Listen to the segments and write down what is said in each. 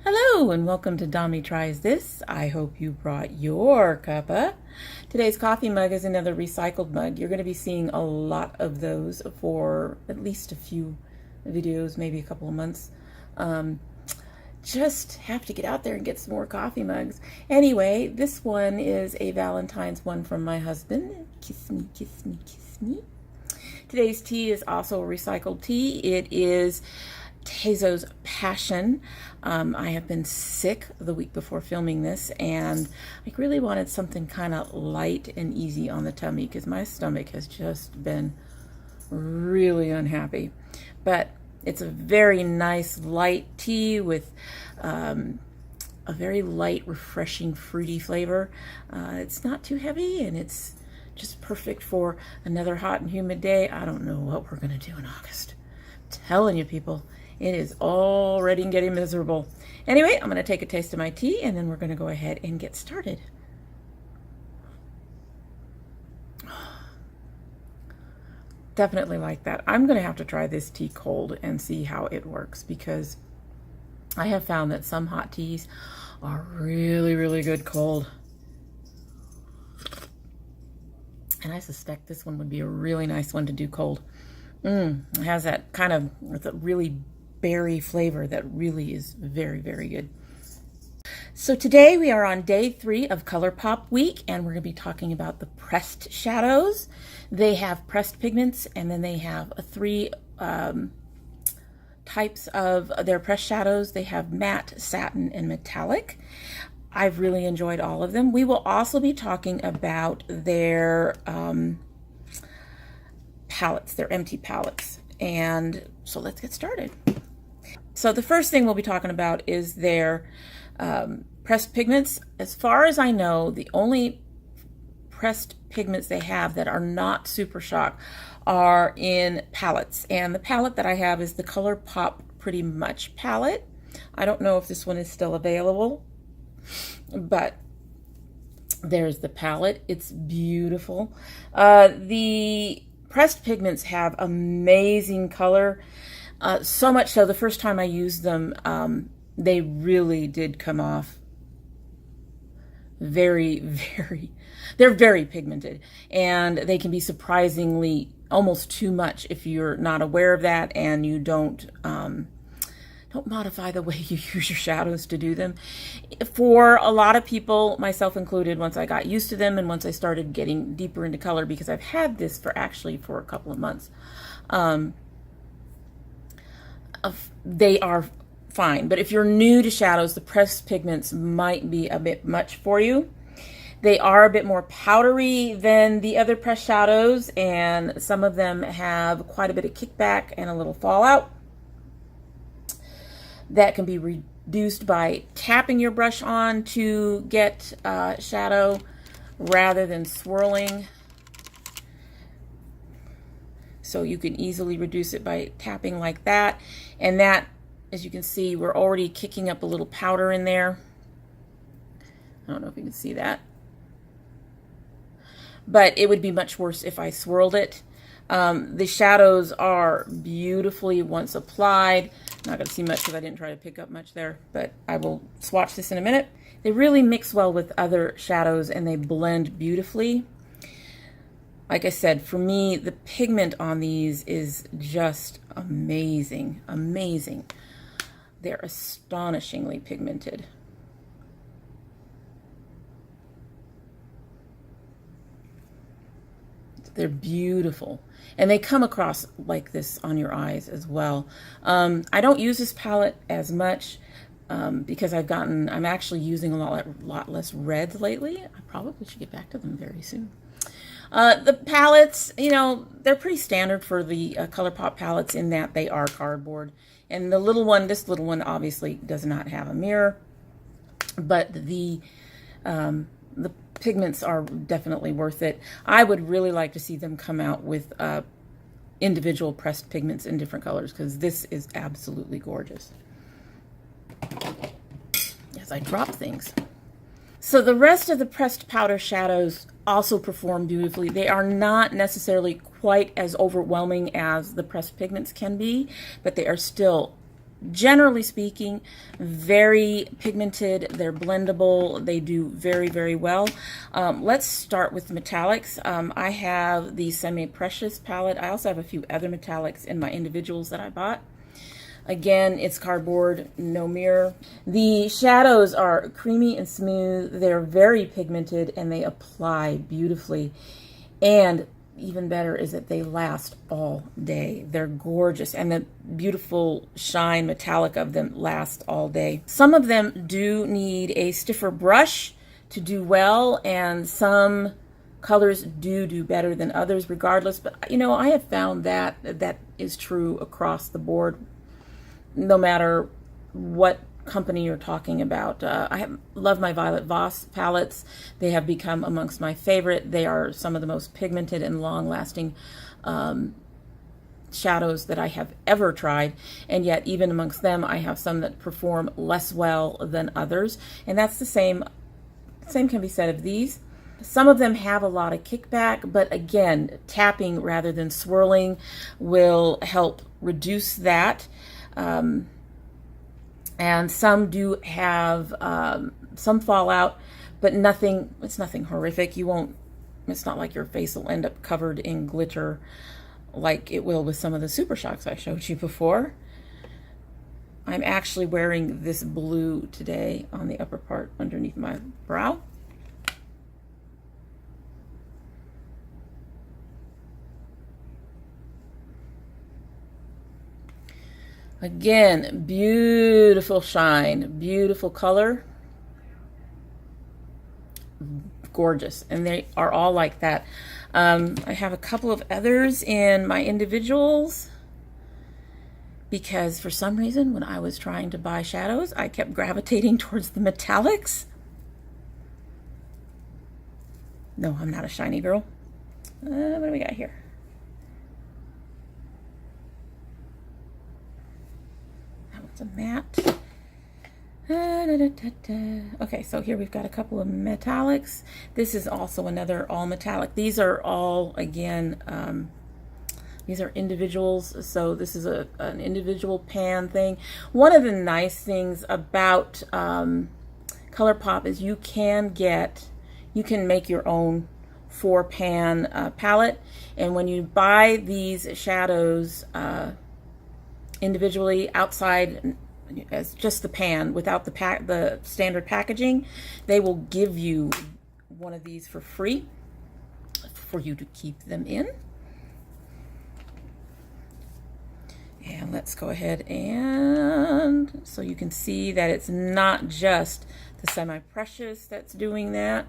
Hello and welcome to domytriesthis. I hope you brought your cuppa. Today's coffee mug is another recycled mug. You're going to be seeing a lot of those for at least a few videos, maybe a couple of months. Just have to get out there and get some more coffee mugs. Anyway, this one is a Valentine's one from my husband. Kiss me, kiss me, kiss me. Today's tea is also a recycled tea. It is Tazo's Passion. I have been sick the week before filming this, and I really wanted something kind of light and easy on the tummy because my stomach has just been really unhappy. But it's a very nice light tea with a very light, refreshing, fruity flavor. It's not too heavy, and it's just perfect for another hot and humid day. I don't know what we're going to do in August. I'm telling you, people, it is already getting miserable. Anyway, I'm going to take a taste of my tea, and then we're going to go ahead and get started. Definitely like that. I'm going to have to try this tea cold and see how it works, because I have found that some hot teas are really, really good cold. And I suspect this one would be a really nice one to do cold. It has that kind of with a really berry flavor that really is very, very good. So today we are on day 3 of ColourPop week, and we're going to be talking about the pressed shadows. They have pressed pigments, and then they have 3 types of their pressed shadows. They have matte, satin, and metallic. I've really enjoyed all of them. We will also be talking about their palettes, their empty palettes. And so let's get started. So the first thing we'll be talking about is their pressed pigments. As far as I know, the only pressed pigments they have that are not Super Shock are in palettes. And the palette that I have is the ColourPop Pretty Much palette. I don't know if this one is still available, but there's the palette. It's beautiful. The pressed pigments have amazing color. So much so, the first time I used them, they really did come off very, they're very pigmented, and they can be surprisingly almost too much if you're not aware of that and you don't modify the way you use your shadows to do them. For a lot of people, myself included, once I got used to them and once I started getting deeper into color, because I've had this for a couple of months, they are fine. But if you're new to shadows, the pressed pigments might be a bit much for you. They are a bit more powdery than the other pressed shadows, and some of them have quite a bit of kickback and a little fallout. That can be reduced by tapping your brush on to get shadow rather than swirling. So you can easily reduce it by tapping like that. And that, as you can see, we're already kicking up a little powder in there. I don't know if you can see that. But it would be much worse if I swirled it. The shadows are beautifully once applied. Not going to see much because I didn't try to pick up much there, but I will swatch this in a minute. They really mix well with other shadows, and they blend beautifully. Like I said, for me, the pigment on these is just amazing, amazing. They're astonishingly pigmented. They're beautiful, and they come across like this on your eyes as well. I don't use this palette as much because I'm actually using a lot less reds lately. I probably should get back to them very soon. The palettes, you know, they're pretty standard for the ColourPop palettes in that they are cardboard. And the little one, this little one obviously does not have a mirror, but the pigments are definitely worth it. I would really like to see them come out with individual pressed pigments in different colors, because this is absolutely gorgeous. As I drop things. So the rest of the pressed powder shadows also perform beautifully. They are not necessarily quite as overwhelming as the pressed pigments can be, but they are still generally speaking, very pigmented. They're blendable. They do very, very well. Let's start with the metallics. I have the Semi-Precious palette. I also have a few other metallics in my individuals that I bought. Again, it's cardboard, no mirror. The shadows are creamy and smooth. They're very pigmented and they apply beautifully. And even better is that they last all day. They're gorgeous, and the beautiful shine metallic of them lasts all day. Some of them do need a stiffer brush to do well, and some colors do better than others regardless. But you know, I have found that that is true across the board, no matter what company you're talking about. Love my Violet Voss palettes. They have become amongst my favorite. They are some of the most pigmented and long-lasting shadows that I have ever tried, and yet even amongst them I have some that perform less well than others, and that's the same can be said of these. Some of them have a lot of kickback, but again, tapping rather than swirling will help reduce that. And some do have some fallout, but it's nothing horrific. It's not like your face will end up covered in glitter like it will with some of the Super Shocks I showed you before. I'm actually wearing this blue today on the upper part underneath my brow. Again, beautiful shine, beautiful color, gorgeous, and they are all like that. I have a couple of others in my individuals because for some reason when I was trying to buy shadows, I kept gravitating towards the metallics. No, I'm not a shiny girl. What do we got here? A matte. Okay, so here we've got a couple of metallics. This is also another all metallic. These are all, again, these are individuals, so this is an individual pan thing. One of the nice things about ColourPop is you can make your own 4-pan palette, and when you buy these shadows individually outside as just the pan without the standard packaging, they will give you one of these for free for you to keep them in. And let's go ahead, and so you can see that it's not just the Semi-Precious that's doing that.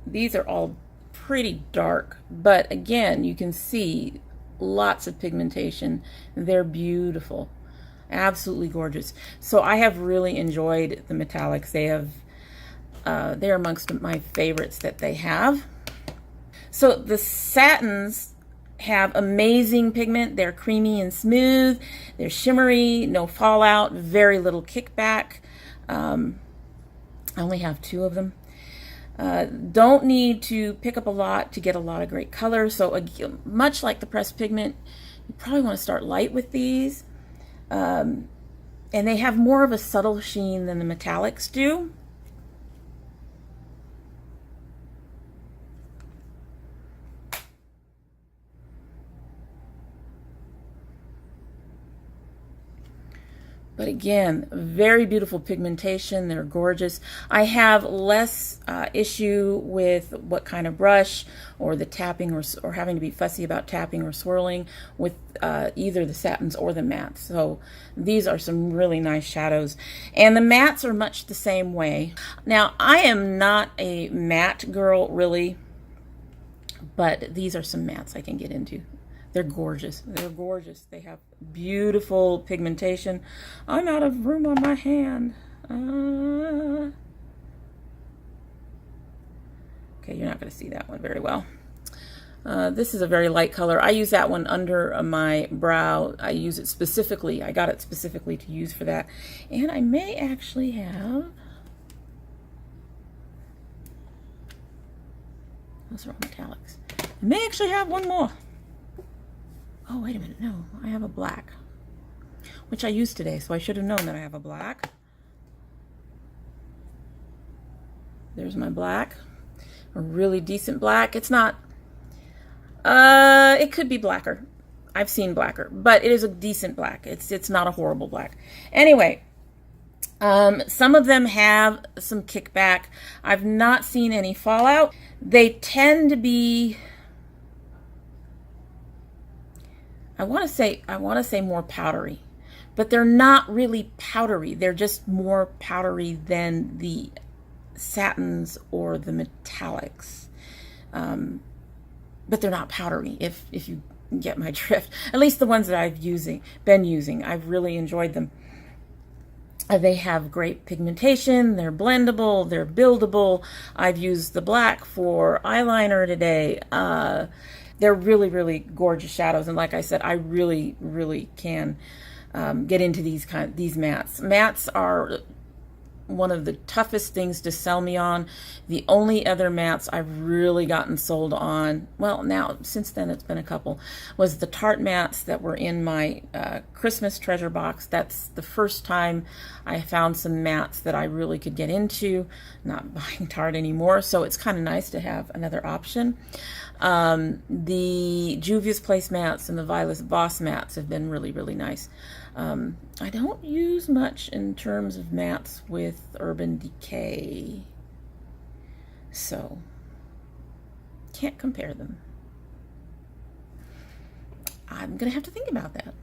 These are all pretty dark, but again, you can see lots of pigmentation. They're beautiful, absolutely gorgeous. So I have really enjoyed the metallics. They're amongst my favorites that they have. So the satins have amazing pigment. They're creamy and smooth. They're shimmery, no fallout, very little kickback. I only have 2 of them. Don't need to pick up a lot to get a lot of great color. So much like the pressed pigment, you probably want to start light with these. And they have more of a subtle sheen than the metallics do. But again, very beautiful pigmentation. They're gorgeous. I have less issue with what kind of brush or the tapping or having to be fussy about tapping or swirling with either the satins or the mattes. So these are some really nice shadows. And the mattes are much the same way. Now, I am not a matte girl, really, but these are some mattes I can get into. They're gorgeous. They're gorgeous. They have beautiful pigmentation. I'm out of room on my hand. Okay, you're not going to see that one very well. This is a very light color. I use that one under my brow. I use it specifically. I got it specifically to use for that. And I may actually have... Those are all metallics. may actually have one more. Oh, wait a minute. No, I have a black, which I used today, so I should have known that I have a black. There's my black. A really decent black. It's not, it could be blacker. I've seen blacker, but it is a decent black. It's not a horrible black. Anyway, some of them have some kickback. I've not seen any fallout. They tend to be, I want to say more powdery, but they're not really powdery. They're just more powdery than the satins or the metallics. But they're not powdery, if you get my drift. At least the ones that I've been using. I've really enjoyed them. They have great pigmentation, they're blendable, they're buildable. I've used the black for eyeliner today. They're really, really gorgeous shadows. And like I said, I really, really can get into these mattes. Mattes are one of the toughest things to sell me on. The only other mattes I've really gotten sold on, well, now since then it's been a couple, was the Tarte mattes that were in my Christmas treasure box. That's the first time I found some mattes that I really could get into. Not buying Tarte anymore, so it's kind of nice to have another option. The Juvia's Place mattes and the Violet Voss mattes have been really, really nice. I don't use much in terms of mattes with Urban Decay, so can't compare them. I'm gonna have to think about that.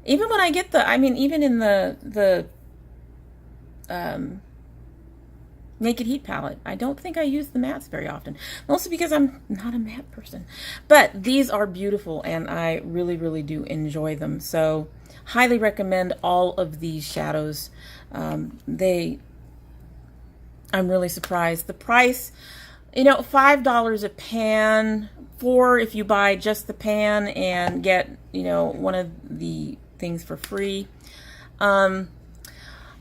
Even when I get even in the Naked Heat palette, I don't think I use the mattes very often, mostly because I'm not a matte person. But these are beautiful, and I really, really do enjoy them. So highly recommend all of these shadows. I'm really surprised. The price, $5 a pan, $4 if you buy just the pan and get, one of the things for free.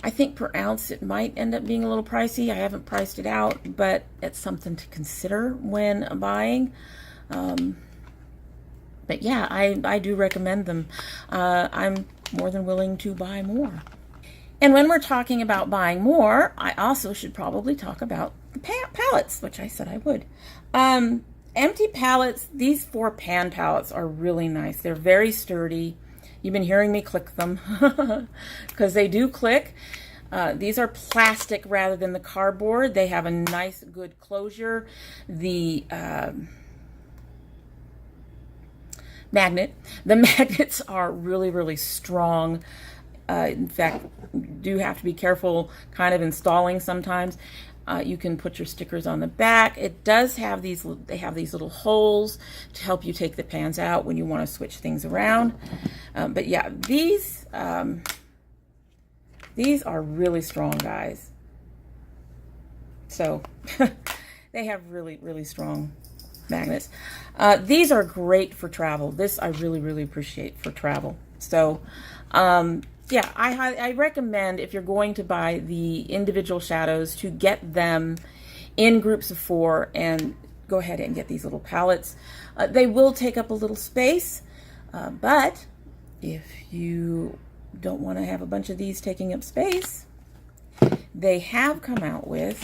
I think per ounce it might end up being a little pricey. I haven't priced it out, but it's something to consider when buying. But yeah, I do recommend them. I'm more than willing to buy more. And when we're talking about buying more, I also should probably talk about the palettes, which I said I would. Empty palettes, these 4 pan palettes are really nice. They're very sturdy. You've been hearing me click them because they do click. These are plastic rather than the cardboard. They have a nice, good closure. The magnets are really, really strong. In fact, you do have to be careful kind of installing sometimes. You can put your stickers on the back. It does have these, they have these little holes to help you take the pans out when you want to switch things around. But yeah, these are really strong, guys. So they have really, really strong magnets. These are great for travel. This I really, really appreciate for travel. So yeah, I recommend if you're going to buy the individual shadows to get them in groups of 4 and go ahead and get these little palettes. They will take up a little space, but if you don't want to have a bunch of these taking up space, they have come out with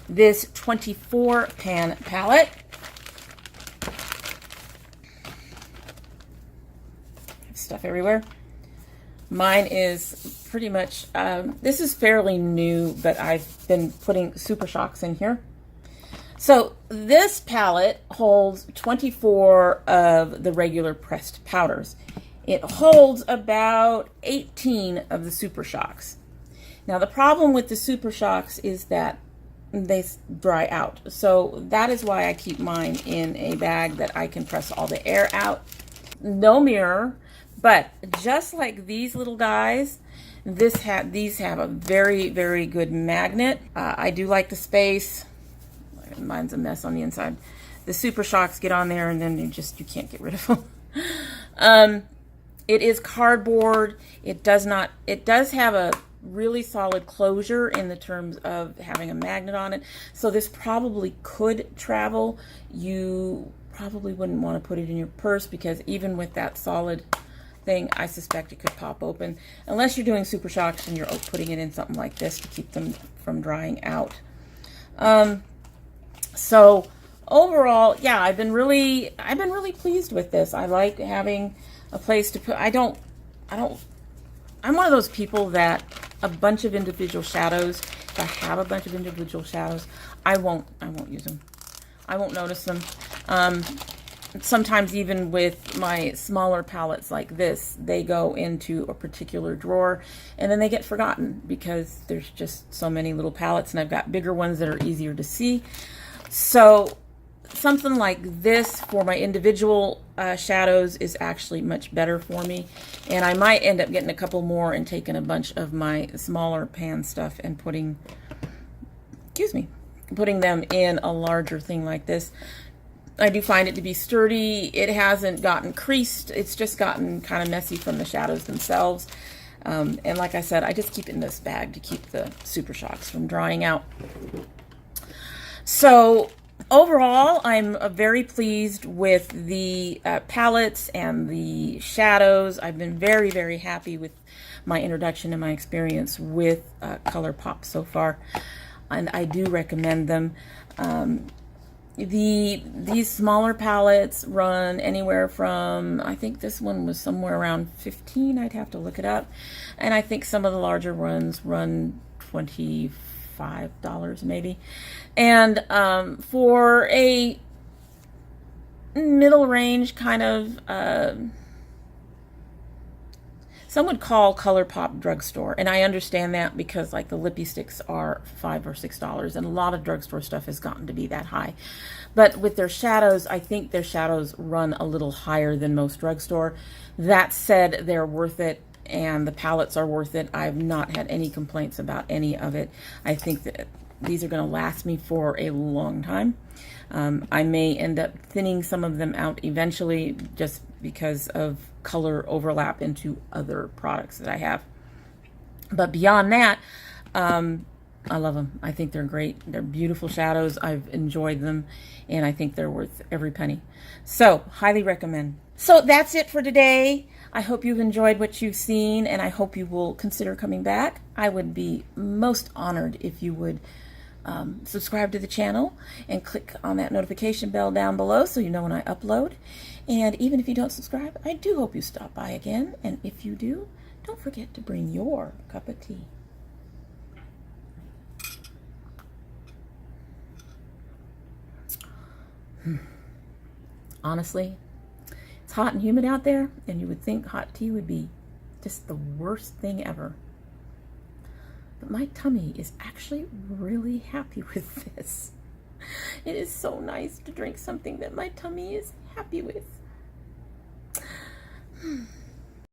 this 24 pan palette. Stuff everywhere. Mine is pretty much, this is fairly new, but I've been putting Super Shocks in here. So this palette holds 24 of the regular pressed powders. It holds about 18 of the Super Shocks. Now the problem with the Super Shocks is that they dry out. So that is why I keep mine in a bag that I can press all the air out. No mirror. But just like these little guys, these have a very, very good magnet. I do like the space. Mine's a mess on the inside. The Super Shocks get on there and then you can't get rid of them. It is cardboard. It does have a really solid closure in the terms of having a magnet on it. So this probably could travel. You probably wouldn't want to put it in your purse because even with that solid thing, I suspect it could pop open unless you're doing super shocks and you're putting it in something like this to keep them from drying out. So overall, yeah, I've been really pleased with this. I like having a place to put. I'm one of those people that a bunch of individual shadows, if I have a bunch of individual shadows, I won't use them. I won't notice them. Sometimes even with my smaller palettes like this, they go into a particular drawer and then they get forgotten because there's just so many little palettes, and I've got bigger ones that are easier to see. So something like this for my individual shadows is actually much better for me. And I might end up getting a couple more and taking a bunch of my smaller pan stuff and putting them in a larger thing like this. I do find it to be sturdy. It hasn't gotten creased. It's just gotten kind of messy from the shadows themselves. And like I said, I just keep it in this bag to keep the super shocks from drying out. So overall, I'm very pleased with the palettes and the shadows. I've been very, very happy with my introduction and my experience with ColourPop so far. And I do recommend them. These smaller palettes run anywhere from, I think this one was somewhere around $15. I'd have to look it up. And I think some of the larger ones run $25 maybe. And for a middle range kind of, some would call ColourPop drugstore, and I understand that because like the lippy sticks are $5 or $6, and a lot of drugstore stuff has gotten to be that high. But with their shadows, I think their shadows run a little higher than most drugstore. That said, they're worth it, and the palettes are worth it. I've not had any complaints about any of it. I think that these are going to last me for a long time. I may end up thinning some of them out eventually just because of color overlap into other products that I have. But beyond that, I love them. I think they're great. They're beautiful shadows. I've enjoyed them, and I think they're worth every penny. So, highly recommend. So that's it for today. I hope you've enjoyed what you've seen, and I hope you will consider coming back. I would be most honored if you would subscribe to the channel and click on that notification bell down below so you know when I upload. And even if you don't subscribe, I do hope you stop by again. And if you do, don't forget to bring your cup of tea. Honestly, it's hot and humid out there, and you would think hot tea would be just the worst thing ever. But my tummy is actually really happy with this. It is so nice to drink something that my tummy is happy with.